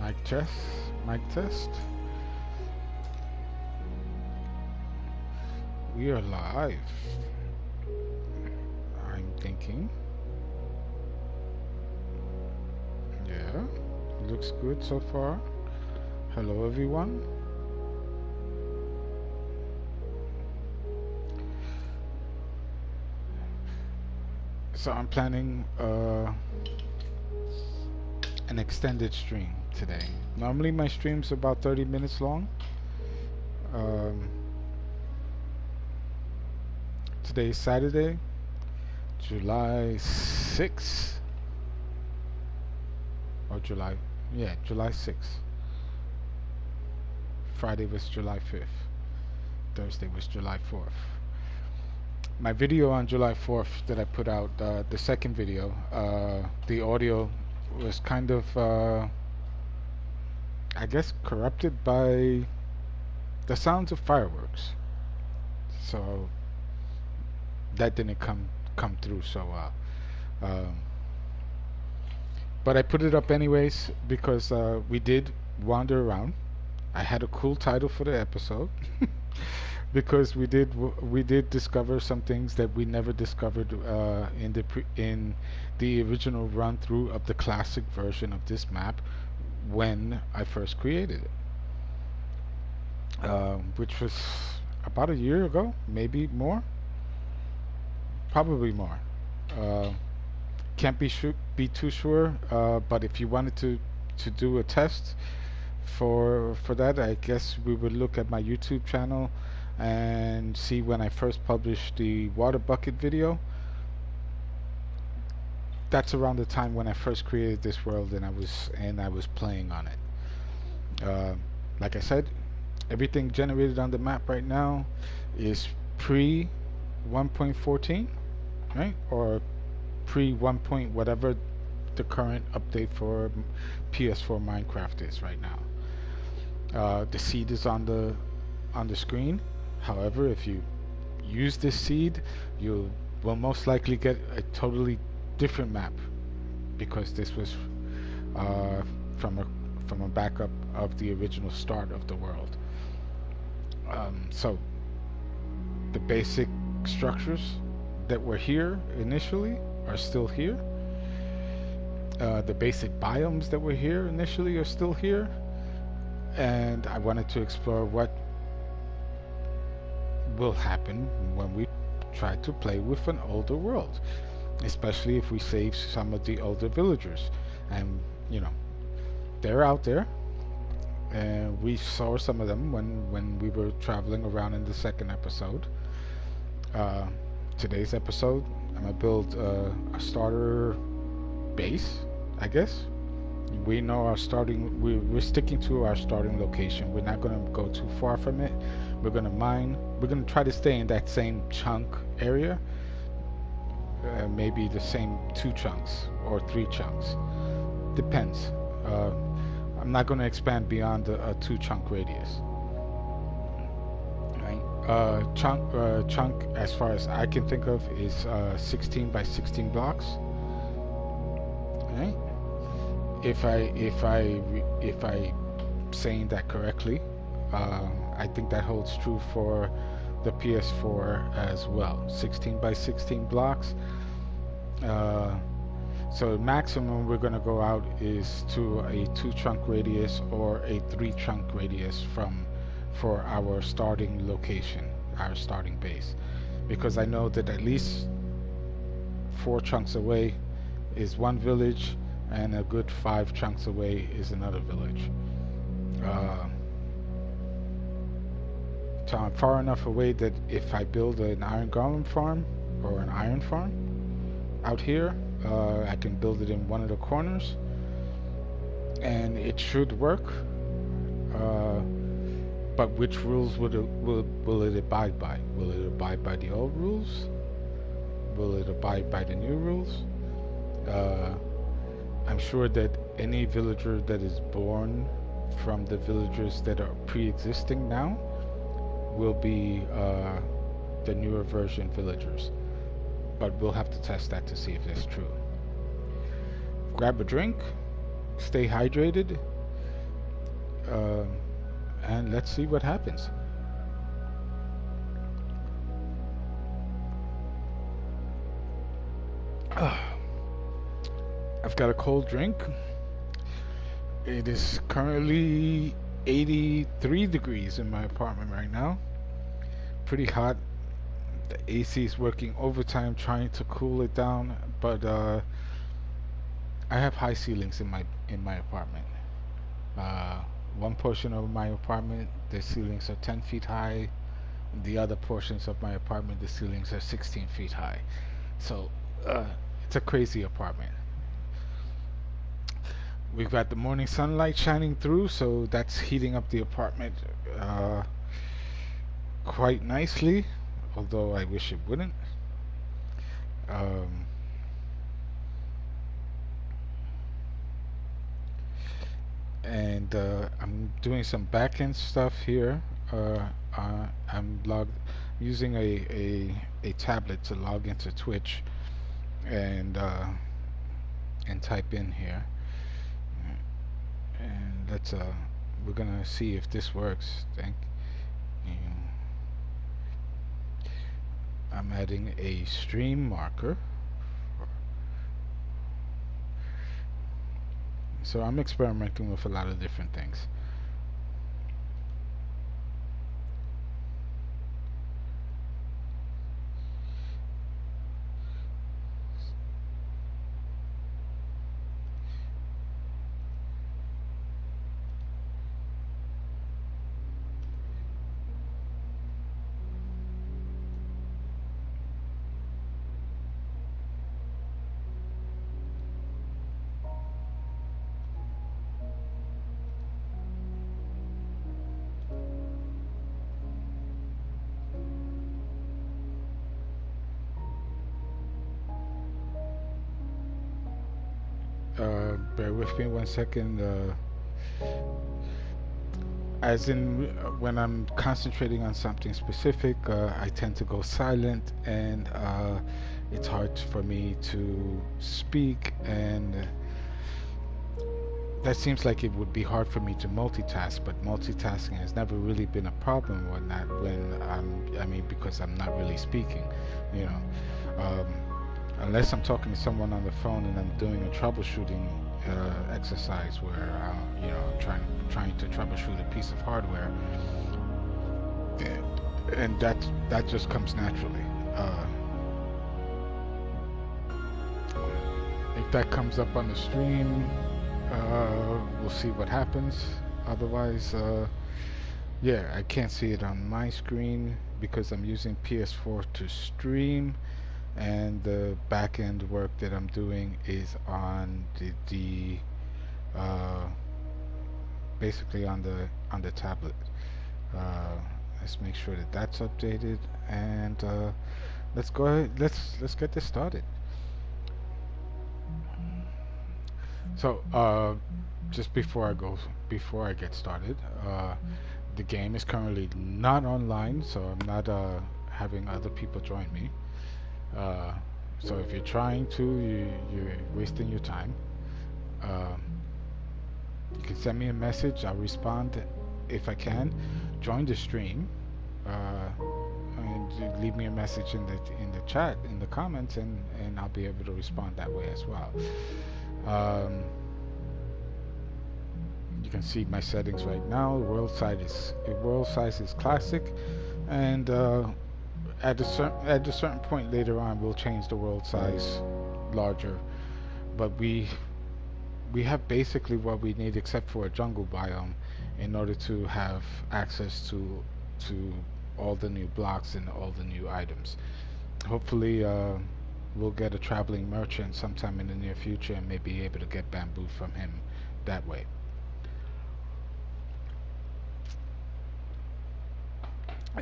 Mic test. Mic test. We are live. I'm thinking. Yeah. Looks good so far. Hello, everyone. So I'm planning an extended stream today. Normally my stream's about 30 minutes long. Today is Saturday, July 6th. Or July 6th. Friday was July 5th. Thursday was July 4th. My video on July 4th that I put out, the second video, the audio was kind of, I guess, corrupted by the sounds of fireworks. So that didn't come through so well. But I put it up anyways because we did wander around. I had a cool title for the episode. Because we did discover some things that we never discovered in the original run through of the classic version of this map when I first created it, which was about a year ago, maybe more, probably more. Can't be too sure, but if you wanted to do a test for that, I guess we would look at my YouTube channel and see when I first published the water bucket video. That's around the time when I first created this world and I was playing on it. Like I said, everything generated on the map right now is pre 1.14, right? Or pre 1. Whatever the current update for PS4 Minecraft is right now. The seed is on the screen. However, if you use this seed, you will most likely get a totally different map because this was from a backup of the original start of the world. So the basic structures that were here initially are still here. The basic biomes that were here initially are still here, and I wanted to explore what will happen when we try to play with an older world, especially if we save some of the older villagers. And you know, they're out there, and we saw some of them when we were traveling around in the second episode. Today's episode, I'm gonna build a starter base, I guess. We know our starting, we're sticking to our starting location. We're not going to go too far from it. We're going to mine. We're going to try to stay in that same chunk area. Maybe the same 2 chunks or 3 chunks. Depends. I'm not going to expand beyond a 2 chunk radius. Right? Chunk, as far as I can think of, is 16 by 16 blocks. Right? If I saying that correctly, I think that holds true for the PS4 as well. 16 by 16 blocks. So maximum we're gonna go out is to a 2 chunk radius or a 3 chunk radius for our starting location, our starting base, because I know that at least 4 chunks away is one village, and a good 5 chunks away is another village. So I'm far enough away that if I build an iron golem farm or an iron farm out here, I can build it in one of the corners, and it should work. But which rules will it abide by? Will it abide by the old rules? Will it abide by the new rules? I'm sure that any villager that is born from the villagers that are pre-existing now will be the newer version villagers. But we'll have to test that to see if that's true. Grab a drink, stay hydrated, um, and let's see what happens. I've got a cold drink. It is currently 83 degrees in my apartment right now. Pretty hot. The AC is working overtime trying to cool it down, but I have high ceilings in my apartment. Uh, One portion of my apartment, the ceilings are 10 feet high. The other portions of my apartment, the ceilings are 16 feet high. So uh, it's a crazy apartment. We've got the morning sunlight shining through, so that's heating up the apartment uh, quite nicely, although I wish it wouldn't. Um, and I'm doing some back-end stuff here. I'm using a tablet to log into Twitch and type in here, and we're gonna see if this works. Thank you. I'm adding a stream marker. So I'm experimenting with a lot of different things. Bear with me 1 second. As in, when I'm concentrating on something specific, I tend to go silent, and it's hard for me to speak, and that seems like it would be hard for me to multitask. But multitasking has never really been a problem because I'm not really speaking, you know. Um, Unless I'm talking to someone on the phone and I'm doing a troubleshooting exercise where I'm trying to troubleshoot a piece of hardware, and that just comes naturally. If that comes up on the stream, we'll see what happens. Otherwise, yeah, I can't see it on my screen because I'm using PS4 to stream. And the back end work that I'm doing is on basically on the tablet. Let's make sure that that's updated, and let's go ahead. Let's get this started. So just before I get started, the game is currently not online, so I'm not having other people join me. So if you're trying to, you're wasting your time. You can send me a message. I'll respond if I can. Join the stream, and leave me a message in the chat, in the comments, and I'll be able to respond that way as well. You can see my settings right now. World size is classic, and at a certain point later on, we'll change the world size larger. But we have basically what we need, except for a jungle biome, in order to have access to all the new blocks and all the new items. Hopefully, we'll get a traveling merchant sometime in the near future and may be able to get bamboo from him that way.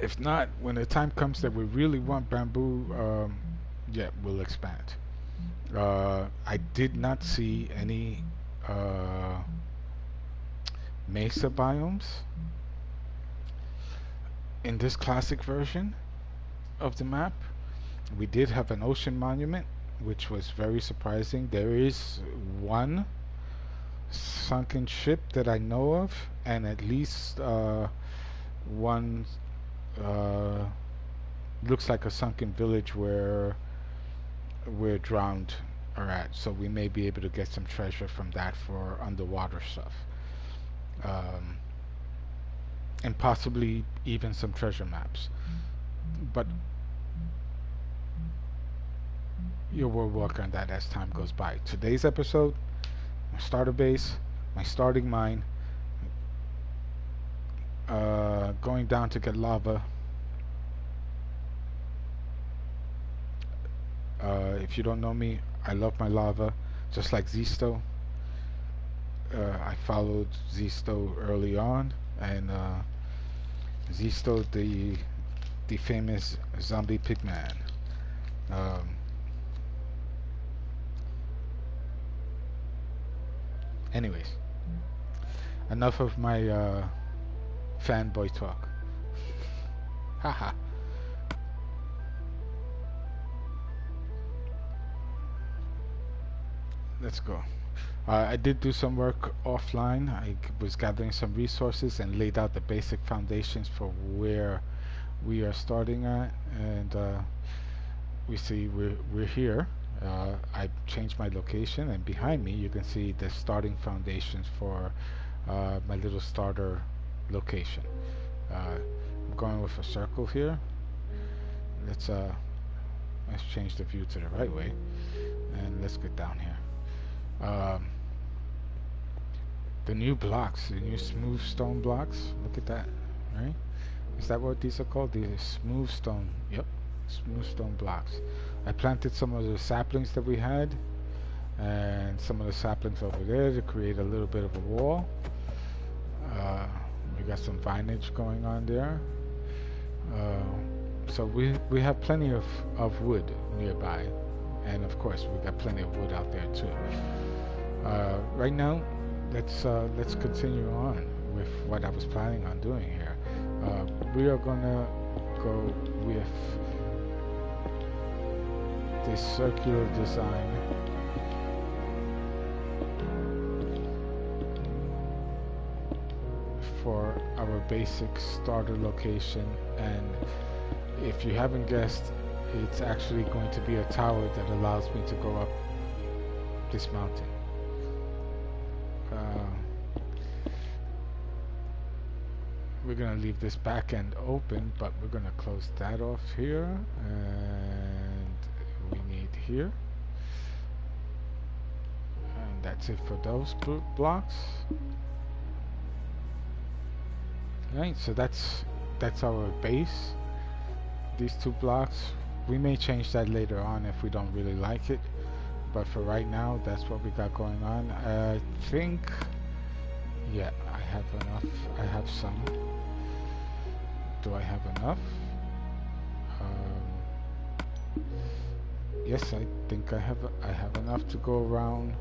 If not, when the time comes that we really want bamboo, yeah, we'll expand. I did not see any mesa biomes in this classic version of the map. We did have an ocean monument, which was very surprising. There is one sunken ship that I know of, and at least one uh, looks like a sunken village where drowned are at. So we may be able to get some treasure from that for underwater stuff, um, and possibly even some treasure maps. But you will work on that as time goes by. Today's episode, my starter base, my starting mine, going down to get lava. If you don't know me, I love my lava, just like Zisto. I followed Zisto early on, and Zisto, the famous zombie pigman. Um, anyways, enough of my fanboy talk. Haha. Let's go. I did do some work offline. I was gathering some resources and laid out the basic foundations for where we are starting at, and we see we're here. I changed my location, and behind me you can see the starting foundations for my little starter location. I'm going with a circle here. Let's uh, let's change the view to the right way, and let's get down here. The new blocks, the new smooth stone blocks. Look at that, right? Is that what these are called? These are smooth stone. Yep, smooth stone blocks. I planted some of the saplings that we had, and some of the saplings over there to create a little bit of a wall. We got some vinage going on there. So we have plenty of wood nearby, and of course we got plenty of wood out there too. Right now, let's continue on with what I was planning on doing here. We are gonna go with this circular design. For our basic starter location, and if you haven't guessed, it's actually going to be a tower that allows me to go up this mountain. We're going to leave this back end open, but we're going to close that off here, and we need here, and that's it for those blocks. Right, so that's our base. These two blocks, we may change that later on if we don't really like it, but for right now, that's what we got going on. I think, yeah, I have enough. I have some. Do I have enough? Yes, I think I have enough to go around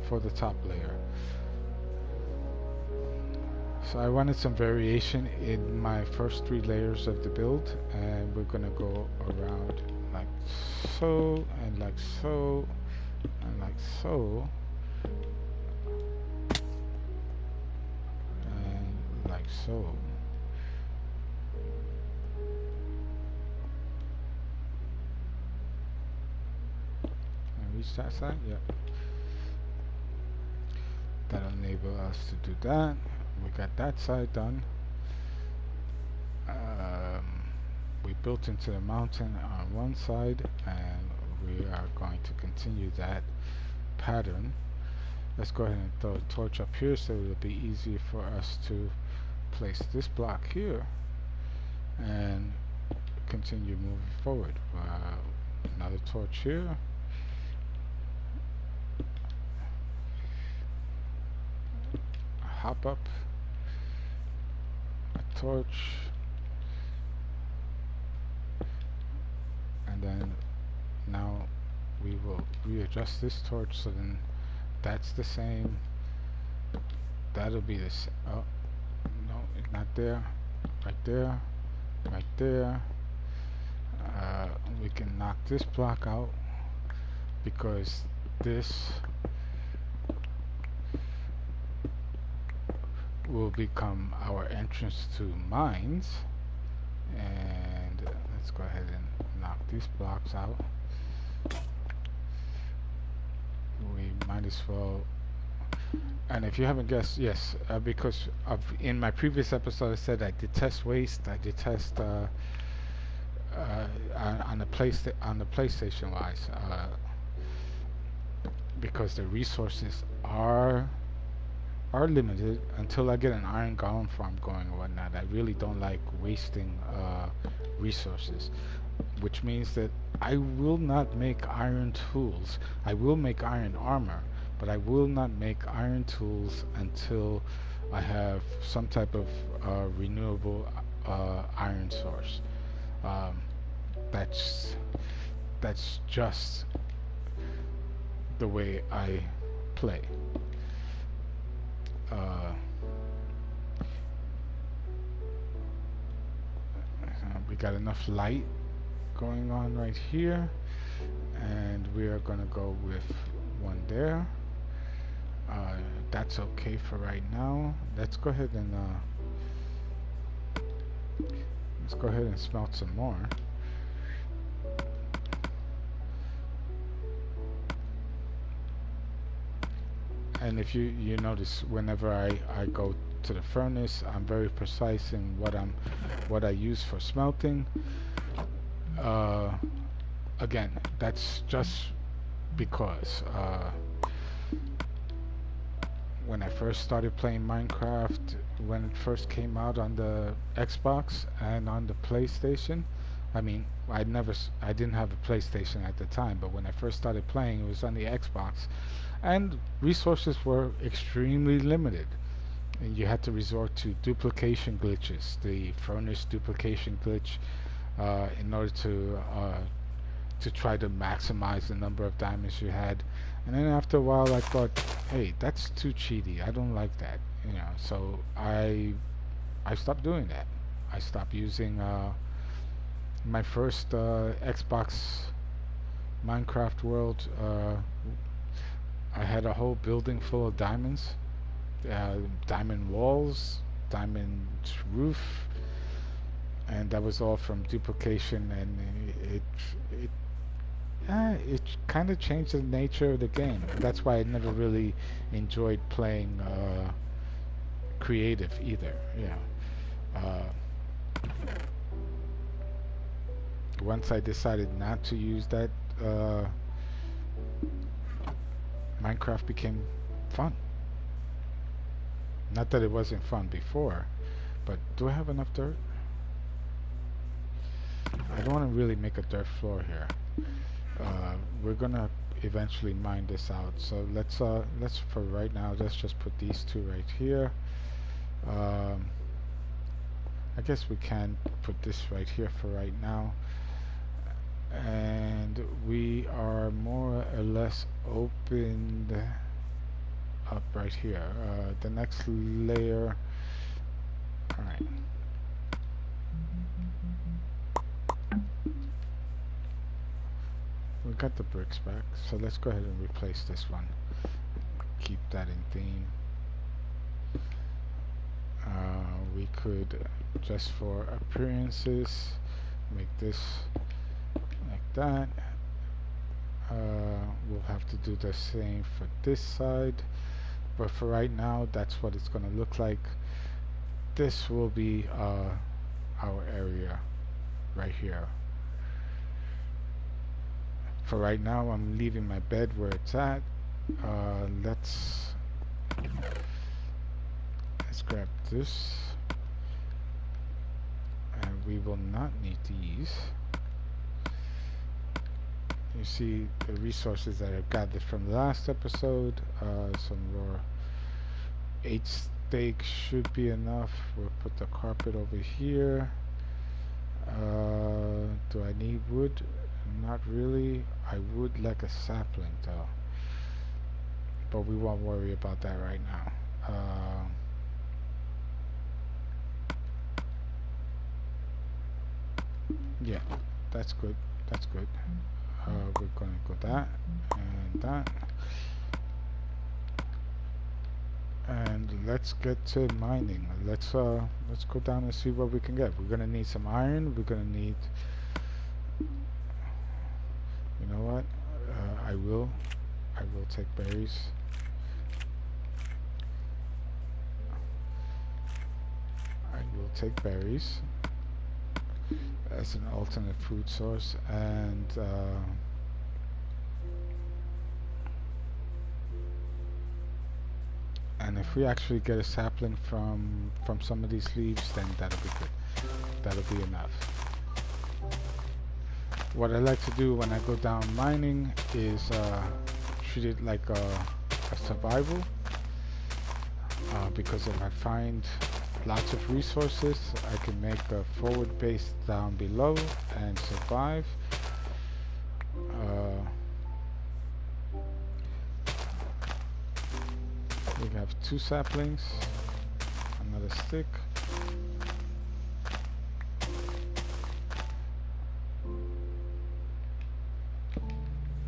for the top layer. So I wanted some variation in my first 3 layers of the build, and we're gonna go around like so, and like so, and like so, and like so. And reach that side? Yep. That'll enable us to do that. We got that side done. We built into the mountain on one side, and we are going to continue that pattern. Let's go ahead and throw a torch up here so it'll be easier for us to place this block here and continue moving forward. Another torch here. Hop up. A torch. And then now we will readjust this torch so then that's the same. That'll be the same. Oh, no, it's not there. Right there. Right there. We can knock this block out because this will become our entrance to mines. And let's go ahead and knock these blocks out. We might as well. And if you haven't guessed, yes, because in my previous episode I said I detest waste. I detest on the PlayStation wise, because the resources are limited until I get an iron golem farm going or whatnot. I really don't like wasting resources, which means that I will not make iron tools. I will make iron armor, but I will not make iron tools until I have some type of renewable iron source. Um, that's that's just the way I play. Uh, we got enough light going on right here, and we are gonna go with one there. That's okay for right now. Let's go ahead and smelt some more. And if you notice, whenever I go to the furnace, I'm very precise in what I use for smelting. Again, that's just because when I first started playing Minecraft, when it first came out on the Xbox and on the PlayStation, I mean, I didn't have a PlayStation at the time, but when I first started playing, it was on the Xbox, and resources were extremely limited. And you had to resort to duplication glitches, the furnace duplication glitch, in order to try to maximize the number of diamonds you had. And then after a while I thought, hey, that's too cheaty, I don't like that, so I stopped doing that. I stopped using my first Xbox Minecraft world. I had a whole building full of diamonds, diamond walls, diamond roof, and that was all from duplication, and it kind of changed the nature of the game. That's why I never really enjoyed playing creative either. Once I decided not to use that, Minecraft became fun. Not that it wasn't fun before, but do I have enough dirt? I don't want to really make a dirt floor here. We're gonna eventually mine this out, so let's for right now, let's just put these two right here. I guess we can put this right here for right now, and we are more or less opened up right here. The next layer, alright. We got the bricks back, so let's go ahead and replace this one. Keep that in theme. We could, just for appearances, make this like that. We'll have to do the same for this side, but for right now, that's what it's gonna look like. This will be our area right here. For right now, I'm leaving my bed where it's at. Let's grab this, and we will not need these. You see the resources that I gathered from the last episode. Some raw 8 steak should be enough. We'll put the carpet over here. Do I need wood? Not really. I would like a sapling though, but we won't worry about that right now. Yeah, that's good. That's good. We're gonna go that and that, and let's get to mining. Let's go down and see what we can get. We're gonna need some iron. We're gonna need, you know what? I will take berries. I will take berries as an alternate food source, and if we actually get a sapling from some of these leaves, then that'll be good. That'll be enough. What I like to do when I go down mining is treat it like a survival, because if I find lots of resources, I can make a forward base down below and survive. We have 2 saplings, another stick.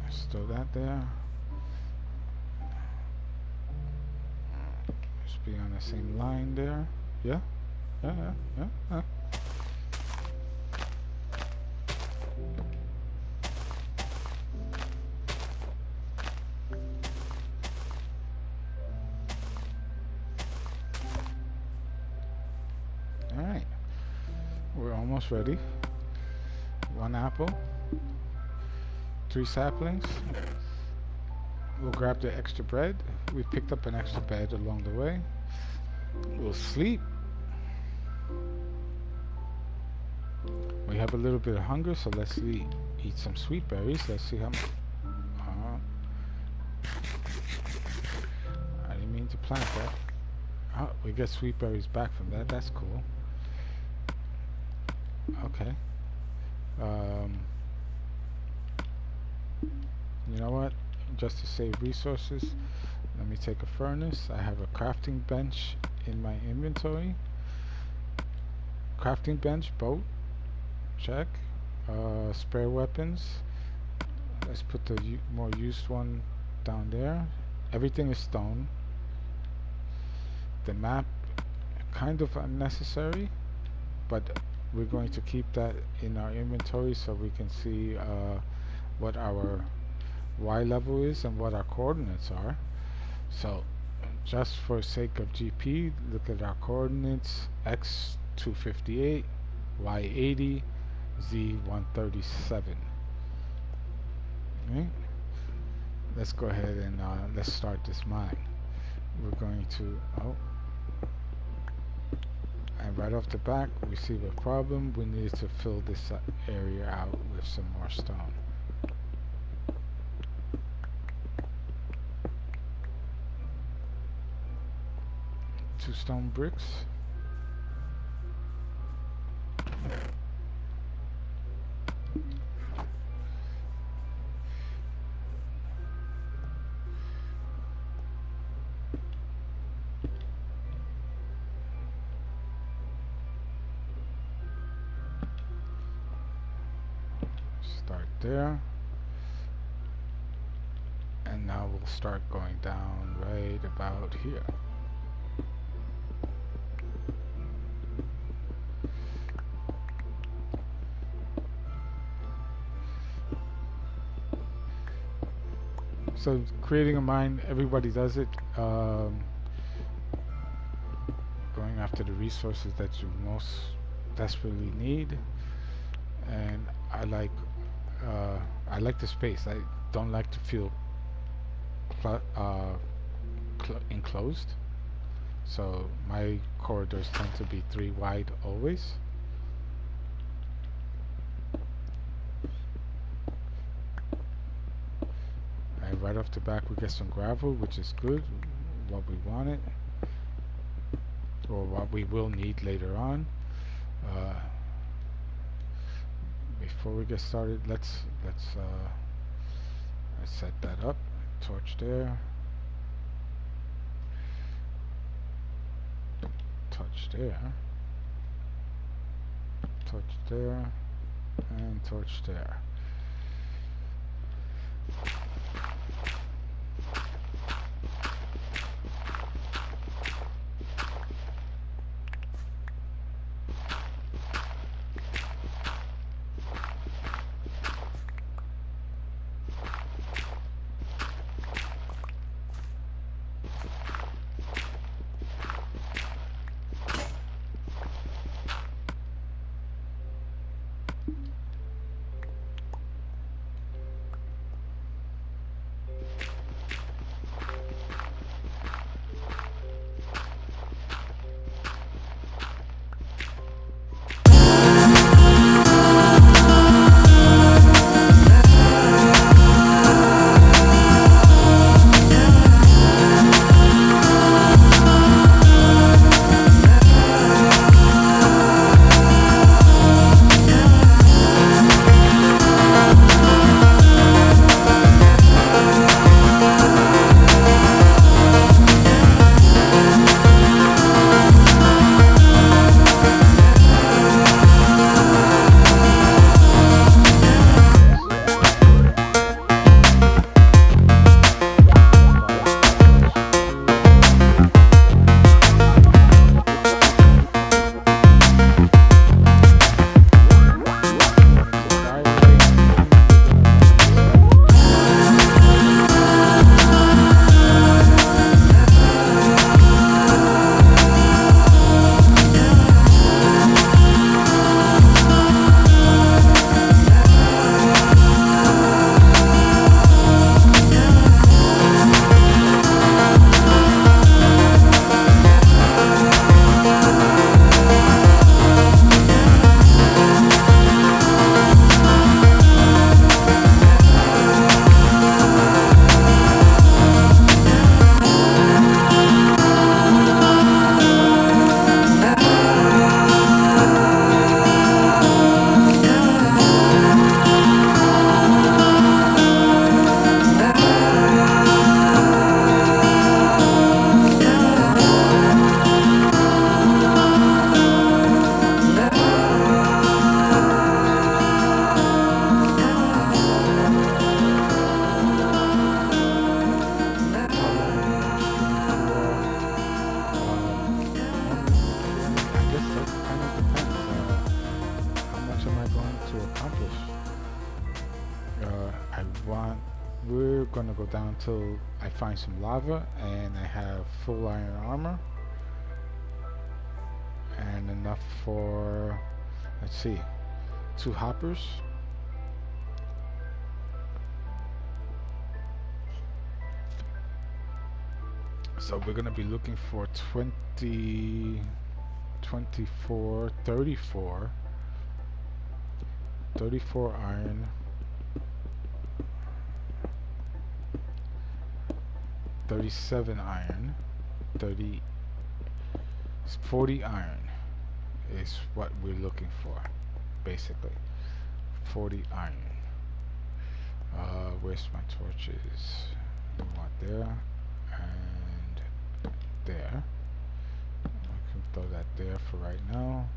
Let's throw that there. Just be on the same line there. Yeah? Yeah. Alright. We're almost ready. 1 apple. 3 saplings. We'll grab the extra bread. We picked up an extra bed along the way. We'll sleep. We have a little bit of hunger, so let's eat some sweet berries. Let's see how much. I didn't mean to plant that. Oh, we get sweet berries back from that. That's cool. Okay. You know what? Just to save resources, let me take a furnace. I have a crafting bench in my inventory. Crafting bench, boat, check. Spare weapons. Let's put the more used one down there. Everything is stone. The map, kind of unnecessary, but we're going to keep that in our inventory so we can see what our Y level is and what our coordinates are. So just for sake of GP, look at our coordinates: X 258, Y 80, Z 137. Okay? Let's go ahead and let's start this mine. We're going to and right off the back we see the problem. We need to fill this area out with some more stone. Two stone bricks. Start there. And now we'll start going down right about here. So creating a mine, everybody does it. Going after the resources that you most desperately need. And I like the space. I don't like to feel enclosed. So my corridors tend to be 3 wide always. And right off the back we get some gravel, which is good, what we wanted, or what we will need later on. Before we get started, let's set that up. Torch there, torch there, torch there, and torch there. go down till I find some lava, and I have full iron armor and enough for, let's see, 2 hoppers. So we're gonna be looking for 20, 24, 34, 34 iron, 37 iron, 30, 40 iron is what we're looking for, basically. 40 iron. Where's my torches? We want there and there. I can throw that there for right now.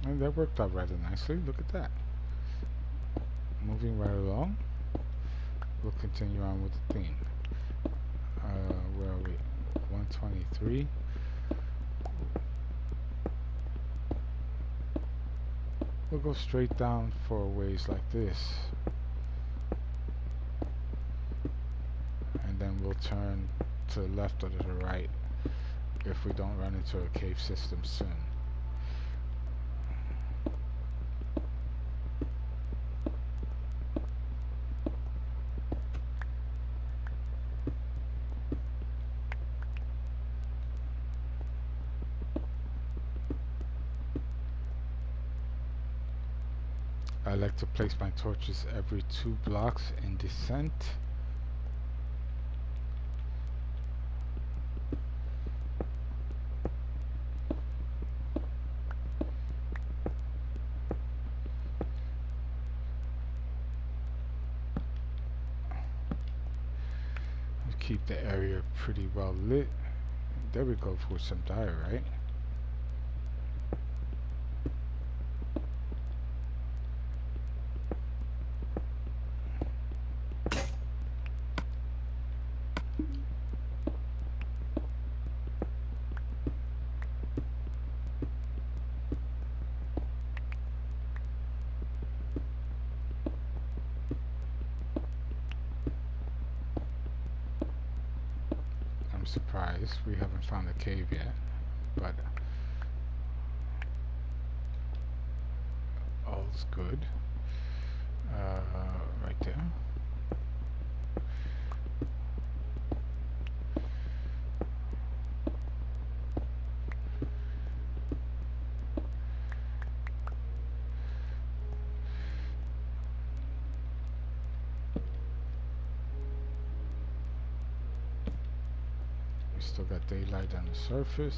And that worked out rather nicely. Look at that. Moving right along. We'll continue on with the theme. Where are we? 123. We'll go straight down for a ways like this. And then we'll turn to the left or to the right if we don't run into a cave system soon. I like to place my torches every 2 blocks in descent. Keep the area pretty well lit. There we go for some dye, right? Surprised we haven't found a cave yet, but all's good. Right there. Still got daylight on the surface.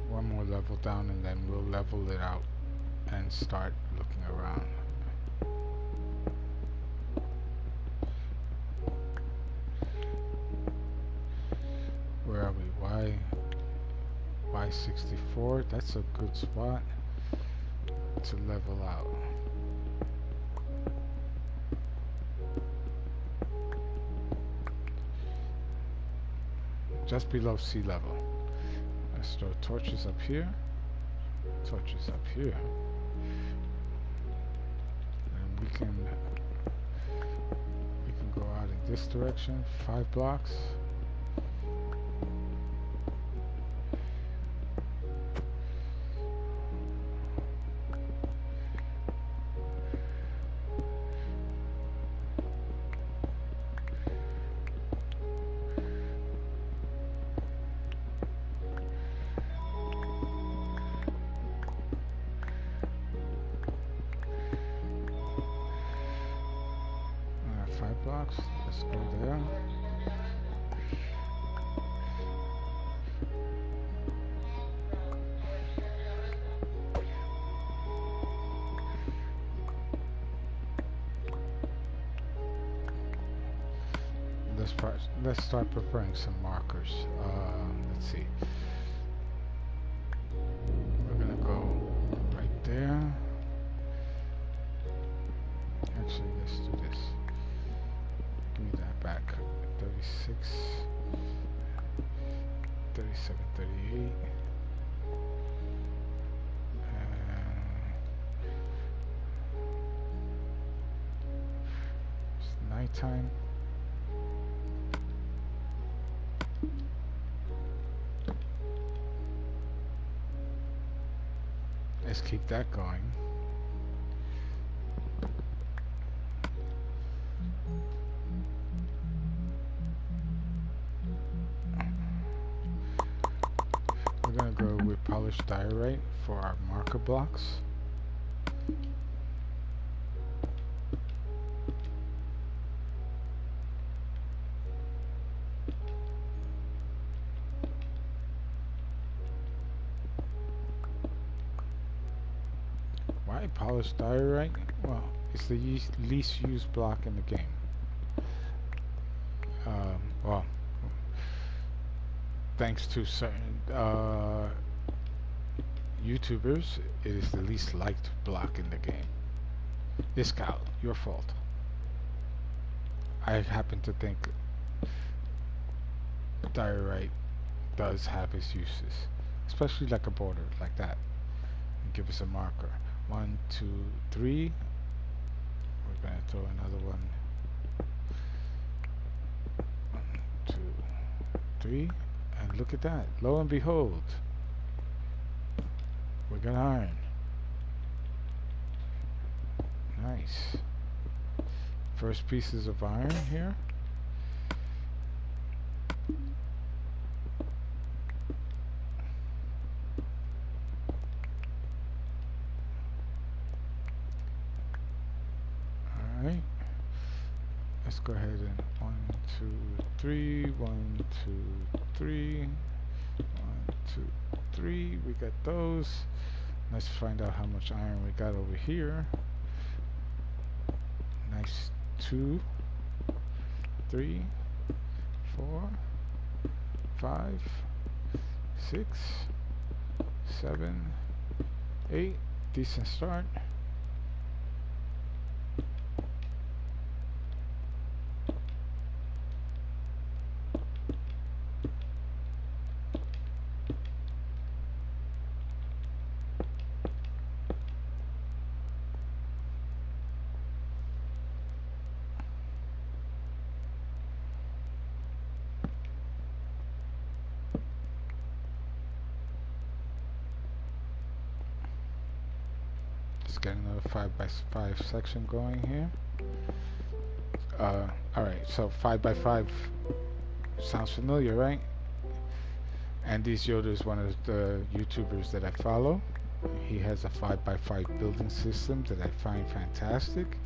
One more level down and then we'll level it out and start looking around. Where are we? Y64. That's a good spot to level out. Just below sea level. Let's throw torches up here. Torches up here. can go out in this direction, 5 blocks. Blocks. Let's go there. Let's start preparing some markers. Let's see. We're gonna go right there. Actually, let's do this. Give me that back. 36, 37, 38. It's nighttime. Let's keep that going. We're going to go with polished diorite for our marker blocks. Why polished diorite? Well, it's the least used block in the game. Well, thanks to certain YouTubers, it is the least liked block in the game. Discal, your fault. I happen to think diorite does have its uses, especially like a border like that. And give us a marker. 1, 2, 3. We're gonna throw another one. 1, 2, 3. And look at that. Lo and behold, we got iron. Nice. First pieces of iron here. Alright. Let's go ahead and 1, 2, 3. 1, 2, 3. 1, 2, 3. We got those. Let's find out how much iron we got over here. Nice. 2, 3, 4, 5, 6, 7, 8. Decent start. Let's get another 5x5 section going here. Alright, so 5x5 sounds familiar, right? Andy Yoder is one of the YouTubers that I follow. He has a 5x5 building system that I find fantastic.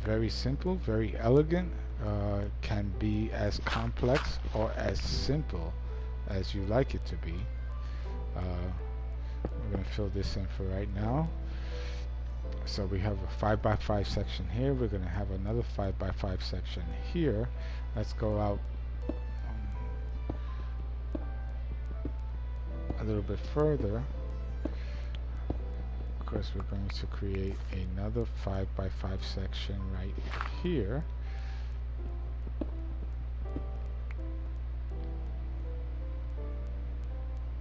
Very simple, very elegant. Can be as complex or as simple as you like it to be. We're going to fill this in for right now. So we have a 5x5 section here. We're going to have another 5x5 section here. Let's go out a little bit further. Of course, we're going to create another 5x5 section right here.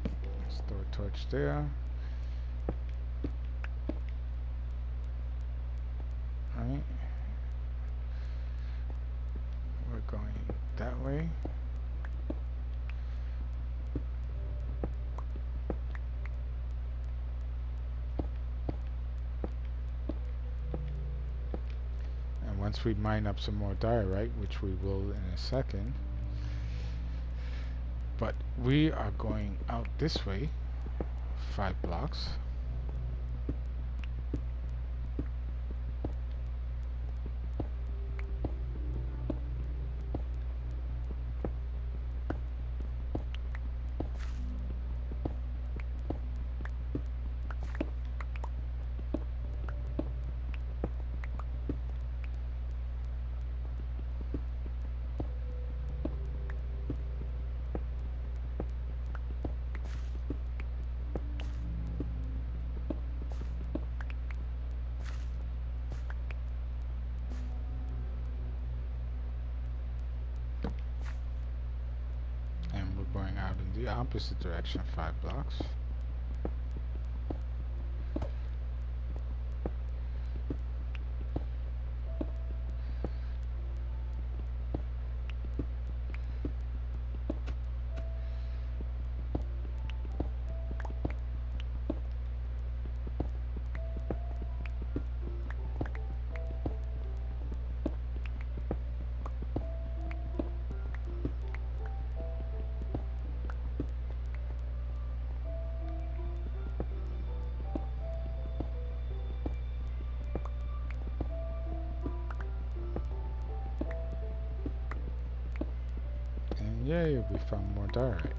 Let's throw a torch there. going that way. And once we mine up some more diorite, which we will in a second, but we are going out this way 5 blocks. And we're going out in the opposite direction 5 blocks. And yay, we found more diorite.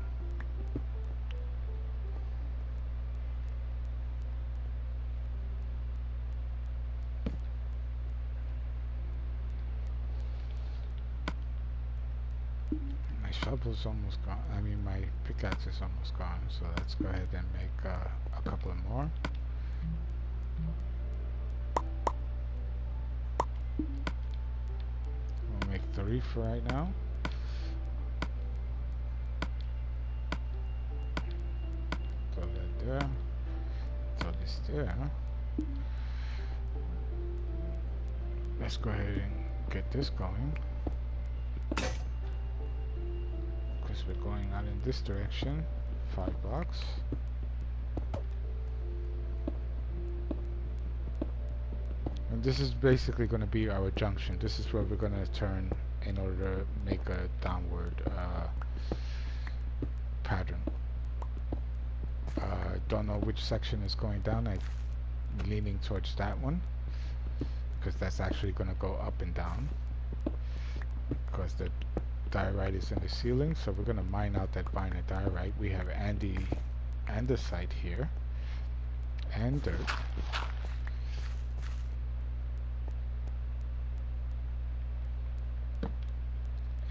My shovel's almost gone. I mean, my pickaxe is almost gone. So let's go ahead and make a couple of more. We'll make 3 for right now. Throw that there. Throw this there. Let's go ahead and get this going. We're going out in this direction 5 blocks. And this is basically going to be our junction. This is where we're going to turn in order to make a downward pattern. Don't know which section is going down. I'm leaning towards that one because that's actually going to go up and down because the diorite is in the ceiling, so we're going to mine out that vine of diorite. We have andesite here and dirt.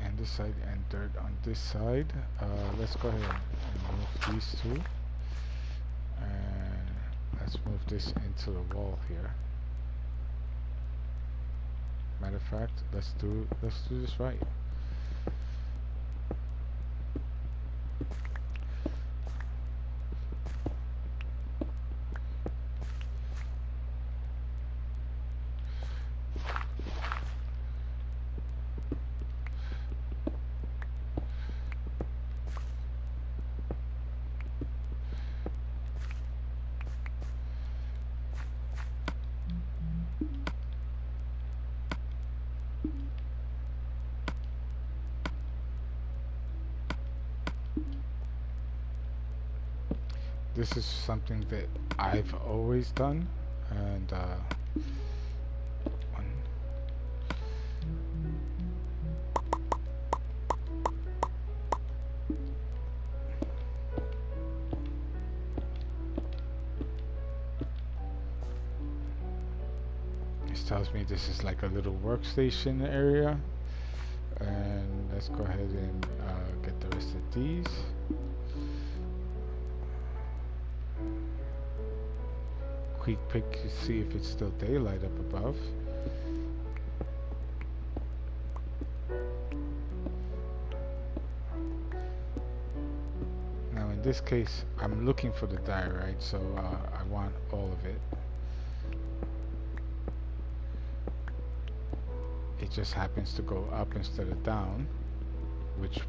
Andesite and dirt on this side. Let's go ahead and move these two, and let's move this into the wall here. Matter of fact, let's do this right. This is something that I've always done, and this tells me this is like a little workstation area, and let's go ahead and get the rest of these. Quick pick to see if it's still daylight up above. Now in this case I'm looking for the diorite, so I want all of it. It just happens to go up instead of down, which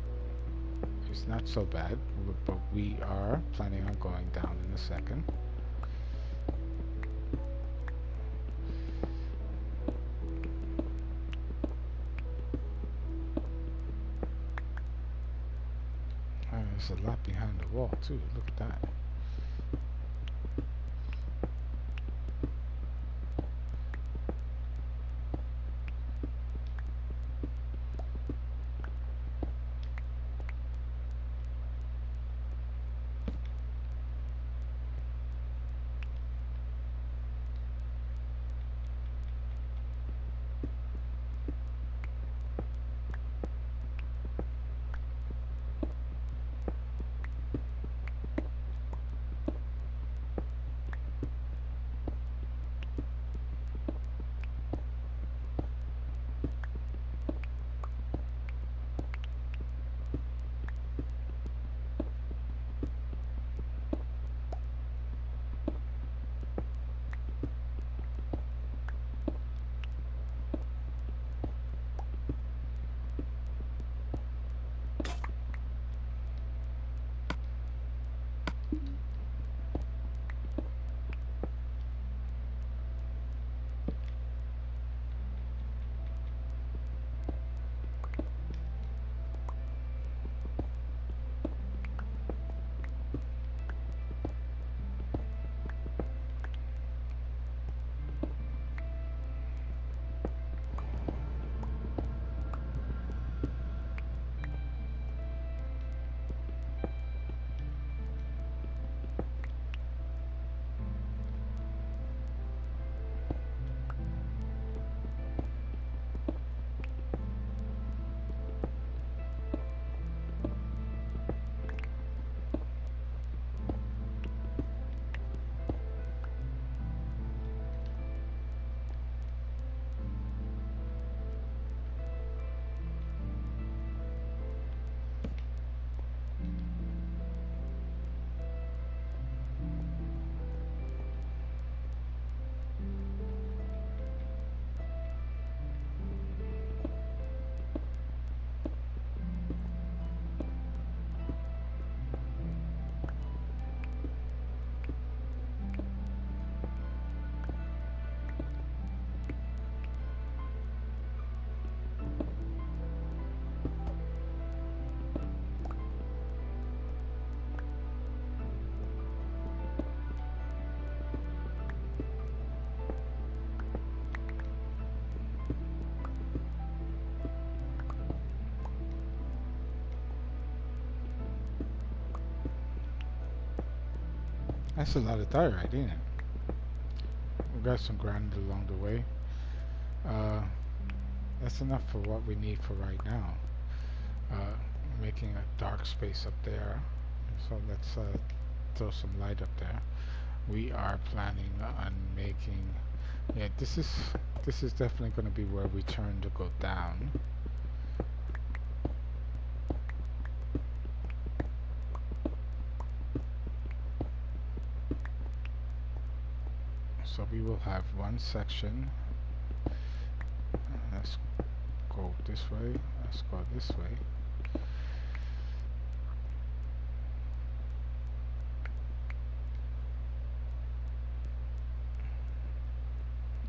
is not so bad, but we are planning on going down in a second. There's a lot behind the wall too, look at that. That's a lot of diorite, ain't it? We got some granite along the way. Uh, that's enough for what we need for right now. Making a dark space up there. So let's throw some light up there. We are planning on making. Yeah, this is definitely going to be where we turn to go down. So we will have one section. Let's go this way. Let's go this way.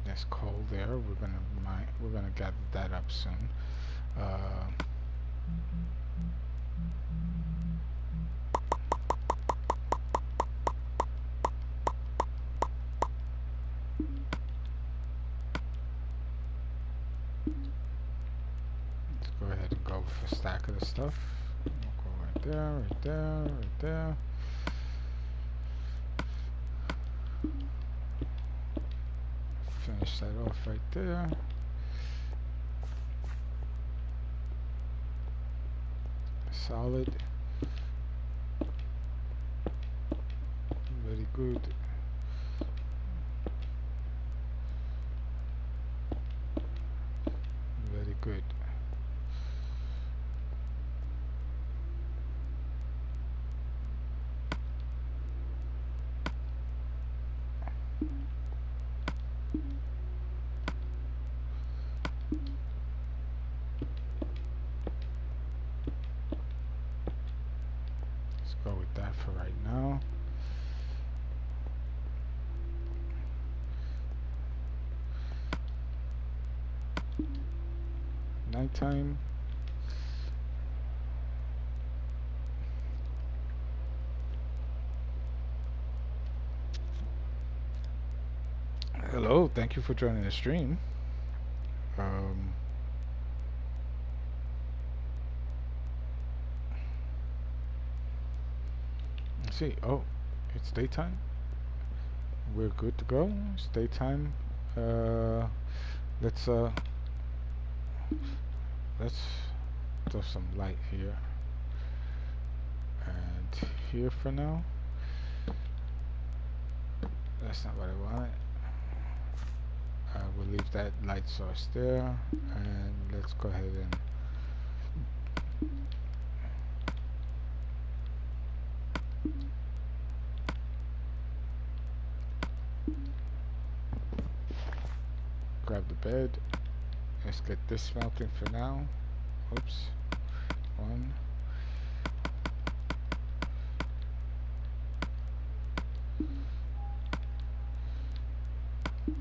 There's coal there. We're gonna gather that up soon. Let's go ahead and go for a stack of the stuff. We'll go right there, right there, right there. Finish that off right there. Solid. Very good. Very good. that for right now. Nighttime. Hello, thank you for joining the stream. Um, let's see. Oh, it's daytime. We're good to go. It's daytime. Uh, let's uh, let's throw some light here and here for now. That's not what I wanted. We'll leave that light source there, and let's go ahead and grab the bed. Let's get this smelting for now. Oops. One.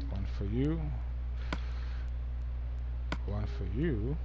One for you. One for you.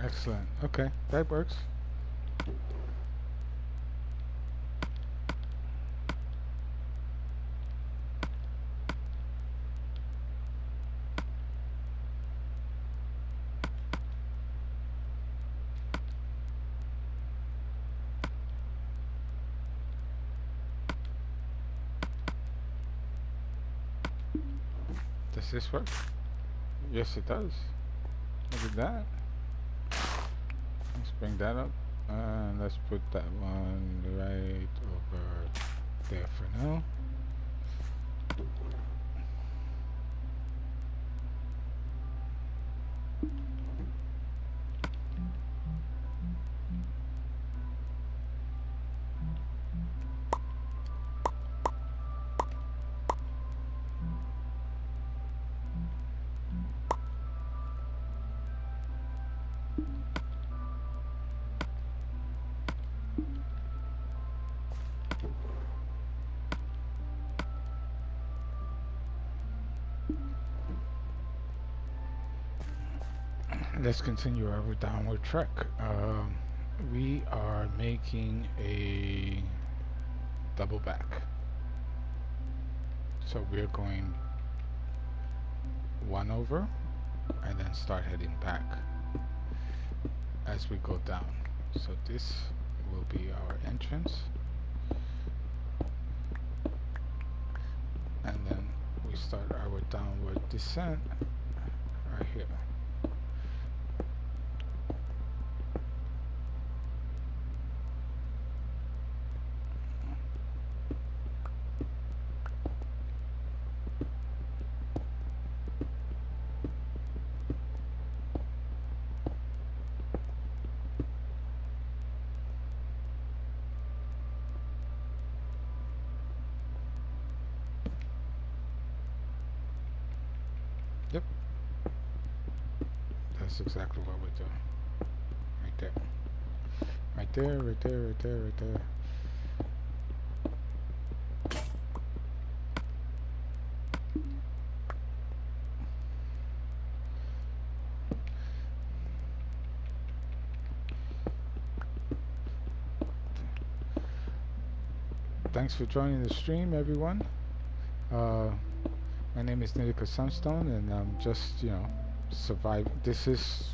Excellent. Okay, that works. Does this work? Yes, it does. Look at that. Let's bring that up. And let's put that one right over there for now. Let's continue our downward trek. We are making a double back. So we're going one over and then start heading back as we go down. So this will be our entrance. And then we start our downward descent right here. Yep. That's exactly what we're doing. Right there. Right there, right there, right there, right there. Thanks for joining the stream, everyone. My name is Nideca Sunstone, and I'm just, survive. This is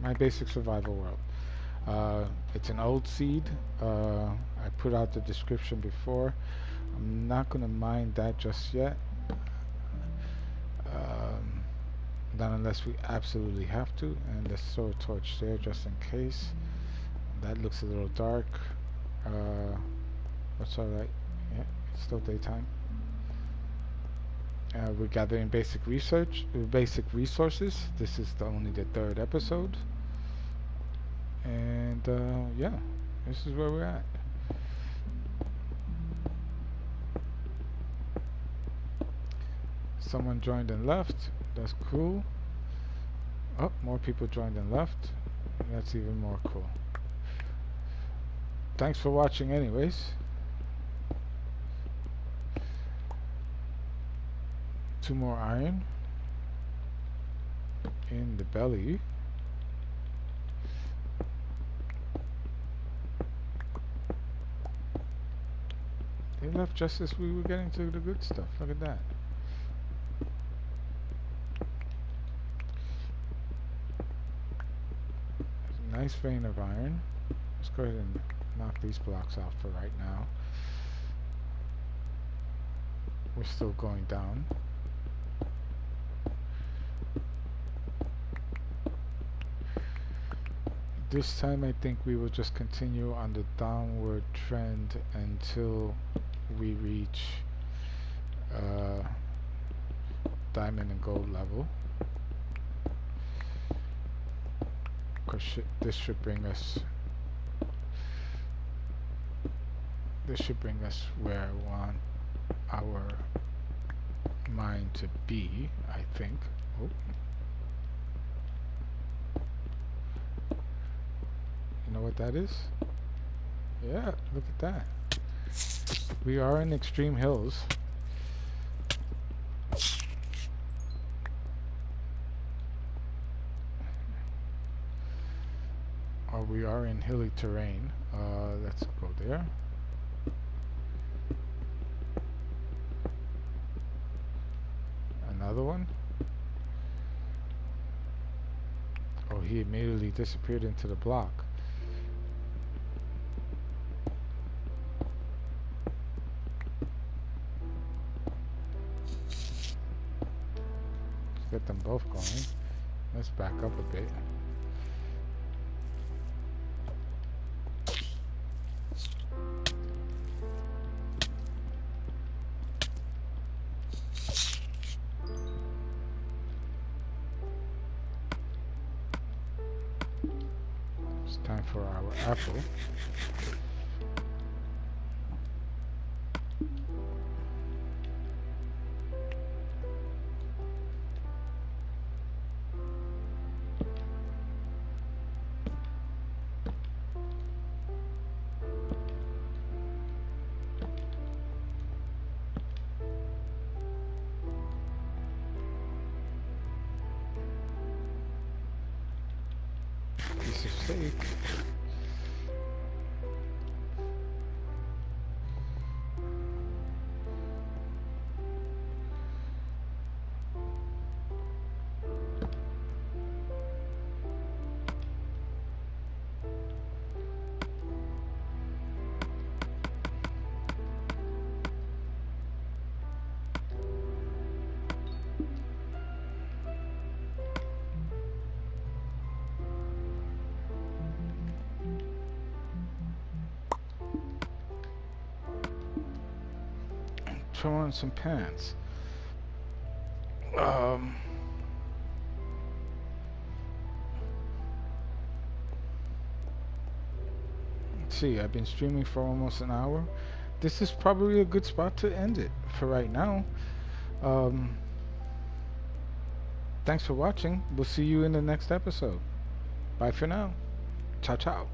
my basic survival world. It's an old seed. I put out the description before. I'm not gonna mine that just yet. Not unless we absolutely have to. And let's throw a torch there just in case. That looks a little dark. That's alright. Yeah, it's still daytime. We're gathering basic resources. This is only the 3rd episode. And yeah, this is where we're at. Someone joined and left. That's cool. Oh, more people joined and left. That's even more cool. Thanks for watching anyways. Two more iron in the belly. They left just as we were getting to the good stuff. Look at that. Nice vein of iron. Let's go ahead and knock these blocks off for right now. We're still going down. This time I think we will just continue on the downward trend until we reach diamond and gold level. This should bring us where I want our mine to be, I think. Oh. You know what that is? Yeah, look at that. We are in extreme hills. Or we are in hilly terrain. Let's go there. Another one. Oh, he immediately disappeared into the block. Let's get them both going. Let's back up a bit. Time for our apple. Piece of steak. Throw on some pants. Let's see, I've been streaming for almost an hour. This is probably a good spot to end it for right now. Thanks for watching. We'll see you in the next episode. Bye for now. Ciao, ciao.